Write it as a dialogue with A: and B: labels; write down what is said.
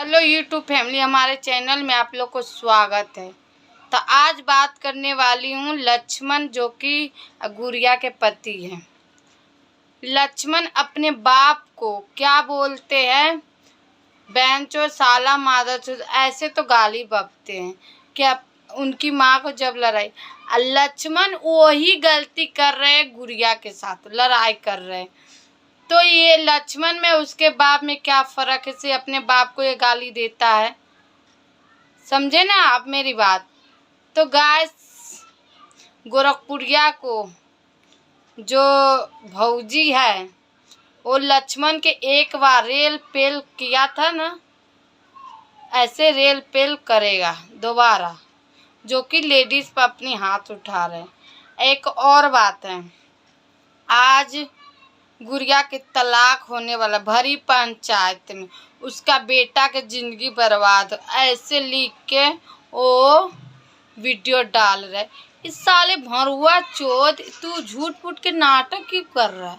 A: Hello YouTube family, हमारे channel में आप लोग को स्वागत है। तो आज बात करने वाली हूँ लक्ष्मण, जो कि गुड़िया के पति हैं। लक्ष्मण अपने बाप को क्या बोलते हैं? बेंचो, साला, मादरचोद, ऐसे तो गाली बकते हैं कि उनकी माँ को जब लड़ाई, लक्ष्मण वही गलती कर रहे हैं, गुड़िया के साथ लड़ाई कर रहे हैं। तो ये लक्ष्मण में उसके बाप में क्या फर्क है से अपने बाप को ये गाली देता है? समझे ना आप मेरी बात। तो गाइस, गोरखपुरिया को जो भौजी है वो लक्ष्मण के एक बार रेल पेल किया था ना, ऐसे रेल पेल करेगा दोबारा, जो कि लेडीज पर अपनी हाथ उठा रहे हैं। एक और बात है, आज गुड़िया के तलाक होने वाला, भरी पंचायत में उसका बेटा के जिंदगी बर्बाद, ऐसे लिख के वो वीडियो डाल रहे। इस साले भरुआ चोद, तू झूठ फूट के नाटक क्यों कर रहा है?